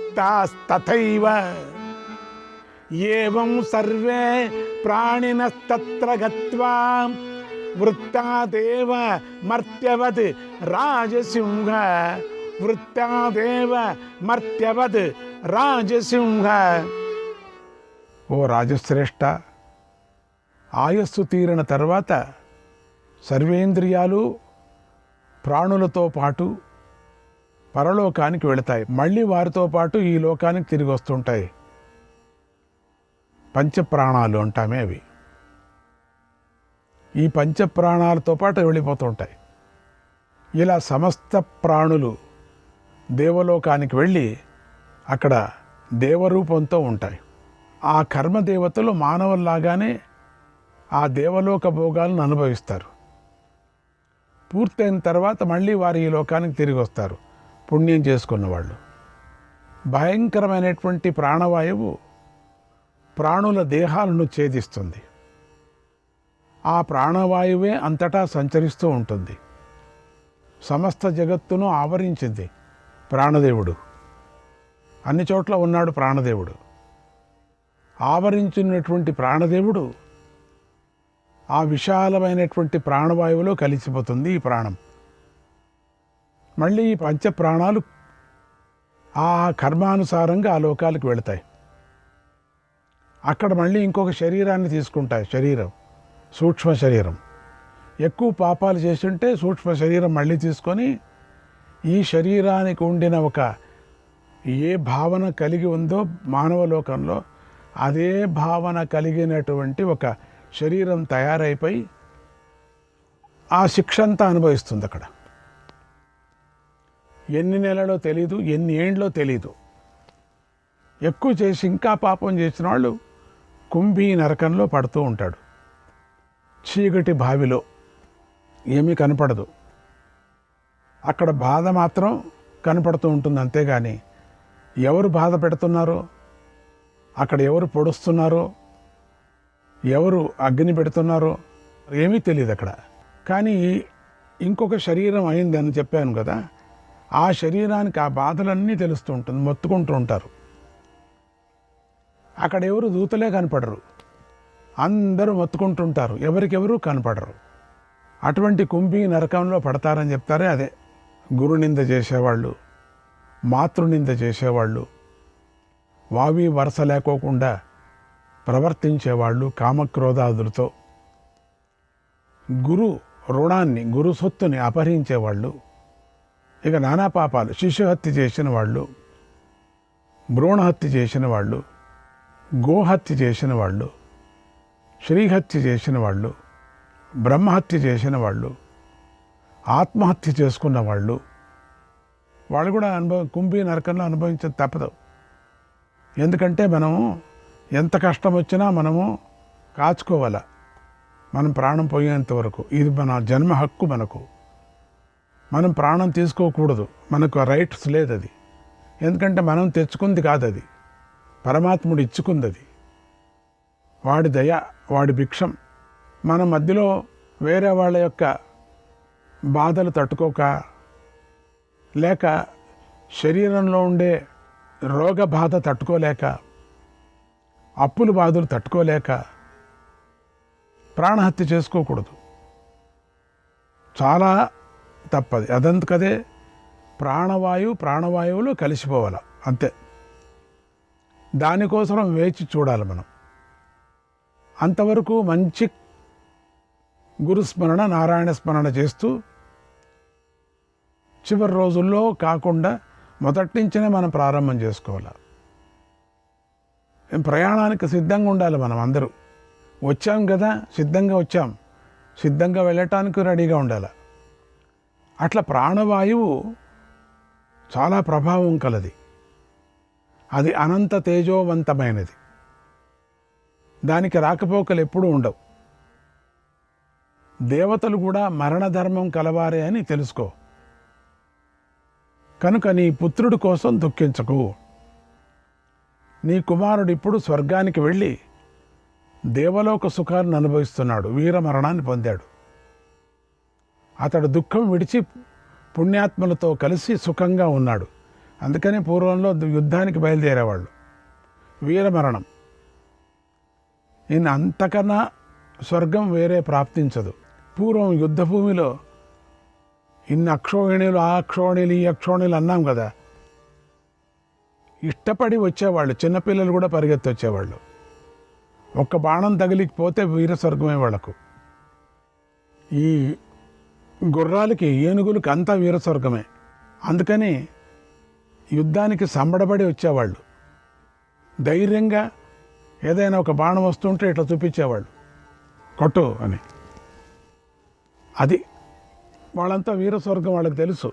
ఏవం సర్వే ప్రాణినస్తత్ర గత్వా వృత్తాదేవ మర్త్యవద్ రాజసింహ వృత్తాదేవ మర్త్యవద్ రాజసింహ. ఓ రాజశ్రేష్ఠ, ఆయస్సు తీరిన తర్వాత సర్వేంద్రియాలు ప్రాణులతో పాటు పరలోకానికి వెళతాయి. మళ్ళీ వారితో పాటు ఈ లోకానికి తిరిగి వస్తుంటాయి. పంచప్రాణాలు అంటామే అవి. ఈ పంచప్రాణాలతో పాటు వెళ్ళిపోతుంటాయి. ఇలా సమస్త ప్రాణులు దేవలోకానికి వెళ్ళి అక్కడ దేవరూపంతో ఉంటాయి. ఆ కర్మదేవతలు మానవుల్లాగానే ఆ దేవలోక భోగాలను అనుభవిస్తారు. పూర్తయిన తర్వాత మళ్ళీ వారు ఈ లోకానికి తిరిగి వస్తారు, పుణ్యం చేసుకున్న వాళ్ళు. భయంకరమైనటువంటి ప్రాణవాయువు ప్రాణుల దేహాలను ఛేదిస్తుంది. ఆ ప్రాణవాయువే అంతటా సంచరిస్తూ ఉంటుంది. సమస్త జగత్తును ఆవరించింది ప్రాణదేవుడు. అన్ని చోట్ల ఉన్నాడు ప్రాణదేవుడు. ఆవరించినటువంటి ప్రాణదేవుడు ఆ విశాలమైనటువంటి ప్రాణవాయువులో కలిసిపోతుంది ఈ ప్రాణం. మళ్ళీ ఈ పంచప్రాణాలు ఆ కర్మానుసారంగా ఆ లోకాలకు వెళతాయి. అక్కడ మళ్ళీ ఇంకొక శరీరాన్ని తీసుకుంటాయి. శరీరం సూక్ష్మ శరీరం. ఎక్కువ పాపాలు చేస్తుంటే సూక్ష్మ శరీరం మళ్ళీ తీసుకొని ఈ శరీరానికి ఉండిన ఒక ఏ భావన కలిగి ఉందో మానవ లోకంలో అదే భావన కలిగినటువంటి ఒక శరీరం తయారైపోయి ఆ శిక్ష అంతా అనుభవిస్తుంది. అక్కడ ఎన్ని నెలలో తెలీదు, ఎన్ని ఏండ్లో తెలీదు. ఎక్కువ చేసి ఇంకా పాపం చేసిన వాళ్ళు కుంభీ నరకంలో పడుతూ ఉంటాడు. చీకటి బావిలో ఏమీ కనపడదు. అక్కడ బాధ మాత్రం కనపడుతూ ఉంటుంది. అంతేగాని ఎవరు బాధ పెడుతున్నారో, అక్కడ ఎవరు పొడుస్తున్నారో, ఎవరు అగ్ని పెడుతున్నారో ఏమీ తెలియదు అక్కడ. కానీ ఇంకొక శరీరం అయిందని చెప్పాను కదా, ఆ శరీరానికి ఆ బాధలన్నీ తెలుస్తూ ఉంటుంది. మొత్తుకుంటూ ఉంటారు. అక్కడ ఎవరు దూతలే కనపడరు, అందరూ మొత్తుకుంటుంటారు, ఎవరికెవరూ కనపడరు. అటువంటి కుంభీ నరకంలో పడతారని చెప్తారే అదే. గురునింద చేసేవాళ్ళు, మాతృనింద చేసేవాళ్ళు, వావి వరస లేకోకుండా ప్రవర్తించేవాళ్ళు కామక్రోధాదులతో, గురు రుణాన్ని గురు సొత్తుని అపహరించేవాళ్ళు, ఇక నానా పాపాలు, శిశుహత్య చేసిన వాళ్ళు, భ్రూణహత్య చేసిన వాళ్ళు, గోహత్య చేసిన వాళ్ళు, శ్రీహత్య చేసిన వాళ్ళు, బ్రహ్మహత్య చేసిన వాళ్ళు, ఆత్మహత్య చేసుకున్న వాళ్ళు, వాళ్ళు కూడా కుంభీ నరకంలో అనుభవించడం తప్పదు. ఎందుకంటే మనము ఎంత కష్టం వచ్చినా మనము కాచుకోవాలా, మనం ప్రాణం పోయేంత వరకు. ఇది మన జన్మ హక్కు. మనం ప్రాణం తీసుకోకూడదు, మనకు రైట్స్ లేదు అది. ఎందుకంటే మనం తెచ్చుకుంది కాదు అది, పరమాత్ముడు ఇచ్చుకుంది అది. వాడి దయ, వాడి భిక్షం. మన మధ్యలో వేరే వాళ్ళ యొక్క బాధలు తట్టుకోక, లేక శరీరంలో ఉండే రోగ బాధ తట్టుకోలేక, అప్పుల బాధలు తట్టుకోలేక ప్రాణహత్య చేసుకోకూడదు. చాలా తప్పది. అదంతకదే ప్రాణవాయువులో కలిసిపోవాలి అంతే. దానికోసం వేచి చూడాలి మనం. అంతవరకు మంచి గురుస్మరణ, నారాయణ స్మరణ చేస్తూ చివరి రోజుల్లో కాకుండా మొదటి నుంచినే మనం ప్రారంభం చేసుకోవాలి. ప్రయాణానికి సిద్ధంగా ఉండాలి మనం అందరూ. వచ్చాం కదా, సిద్ధంగా వచ్చాం, సిద్ధంగా వెళ్ళటానికి రెడీగా ఉండాలి. అట్లా ప్రాణవాయువు చాలా ప్రభావం కలది. అది అనంత తేజోవంతమైనది. దానికి రాకపోకలు ఎప్పుడూ ఉండవు. దేవతలు కూడా మరణధర్మం కలవారే అని తెలుసుకో. కనుక నీ పుత్రుడి కోసం దుఃఖించకు. నీ కుమారుడు ఇప్పుడు స్వర్గానికి వెళ్ళి దేవలోక సుఖాన్ని అనుభవిస్తున్నాడు, వీరమరణాన్ని పొందాడు. అతడు దుఃఖం విడిచి పుణ్యాత్మలతో కలిసి సుఖంగా ఉన్నాడు. అందుకని పూర్వంలో యుద్ధానికి బయలుదేరేవాళ్ళు. వీరమరణం. ఈయన అంతకన్నా స్వర్గం వేరే ప్రాప్తించదు. పూర్వం యుద్ధభూమిలో ఇన్ని అక్షోహిణులు, ఆ అక్షోహిణులు, ఈ అక్షోహిణులు అన్నాం కదా, ఇష్టపడి వచ్చేవాళ్ళు. చిన్నపిల్లలు కూడా పరిగెత్తి వచ్చేవాళ్ళు. ఒక్క బాణం తగిలిపోతే వీర స్వర్గమే వాళ్ళకు. ఈ గుర్రాలకి, ఏనుగులకి అంతా వీర స్వర్గమే. అందుకని యుద్ధానికి సంబడబడి వచ్చేవాళ్ళు. ధైర్యంగా ఏదైనా ఒక బాణం వస్తుంటే ఇట్లా చూపించేవాళ్ళు, కొట్టు అని. అది వాళ్ళంతా వీరస్వర్గం, వాళ్ళకి తెలుసు.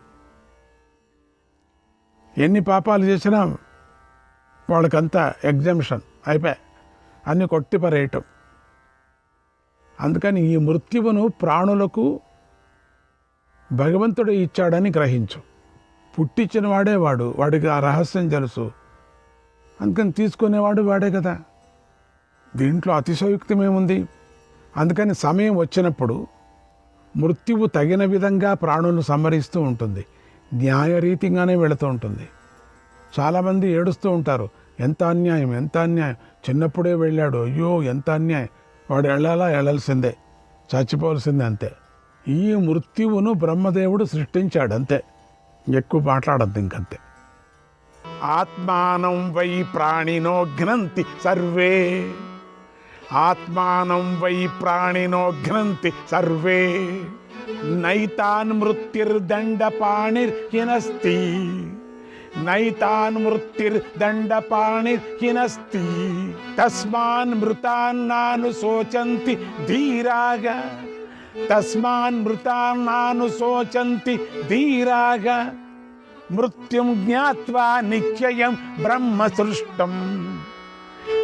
ఎన్ని పాపాలు చేసినా వాళ్ళకంతా ఎగ్జామ్షన్ అయిపోయి అన్నీ కొట్టి పరేయటం. అందుకని ఈ మృత్యువును ప్రాణులకు భగవంతుడు ఇచ్చాడని గ్రహించు. పుట్టించిన వాడే వాడు, వాడికి ఆ రహస్యం తెలుసు. అందుకని తీసుకునేవాడు వాడే కదా. దీంట్లో అతిశయోక్తమేముంది? అందుకని సమయం వచ్చినప్పుడు మృత్యువు తగిన విధంగా ప్రాణులను సంహరిస్తూ ఉంటుంది, న్యాయరీతిగానే వెళుతూ ఉంటుంది. చాలామంది ఏడుస్తూ ఉంటారు, ఎంత అన్యాయం, ఎంత అన్యాయం, చిన్నప్పుడే వెళ్ళాడు, అయ్యో ఎంత అన్యాయం, వాడు వెళ్ళాల్సిందే, చచ్చిపోవాల్సిందే, అంతే. ఈ మృత్యువును బ్రహ్మదేవుడు సృష్టించాడు, అంతే. ఎక్కువ మాట్లాడద్దు ఇంకంతే. ఆత్మానం వై ప్రాణినో ఘ్నంతి సర్వే, ఆత్మానం వై ప్రాణినో ఘ్నంతి సర్వే, నైతాన్ మృత్యుర్దండపాణిర్హినస్తి, నైతాన్ మృత్యుర్దండపాణిర్హినస్తి, తస్మాన్ మృతాన్నాను శోచంతి ధీరాగ, తస్మాన్ మృతాన్నాను శోచంతి ధీరాగ, మృత్యుం జ్ఞాత్వా నిశ్చయం బ్రహ్మ సృష్టం,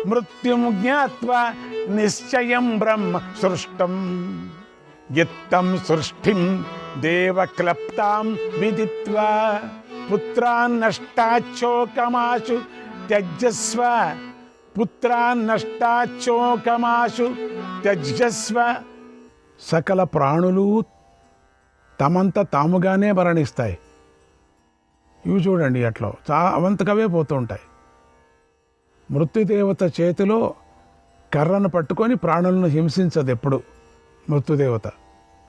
మృత్యుం జ్ఞాత్వా నిశ్చయం బ్రహ్మ సృష్టం, యిత్తం సృష్టిం దేవక్లప్తాం విదిత్వా, పుత్రాన్నష్టాచోకమాశు త్యజస్వ, పుత్రాన్నష్టాచోకమాశు త్యజస్వ. సకల ప్రాణులు తమంత తాముగానే మరణిస్తాయి. ఇవి చూడండి అట్లా అవంతకవే పోతూ ఉంటాయి. మృత్యుదేవత చేతిలో కర్రను పట్టుకొని ప్రాణులను హింసించదు ఎప్పుడు మృత్యుదేవత.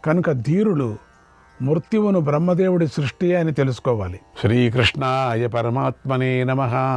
కనుక ధీరులు మృత్యువును బ్రహ్మదేవుడి సృష్టి అని తెలుసుకోవాలి. శ్రీకృష్ణాయ పరమాత్మనే నమః.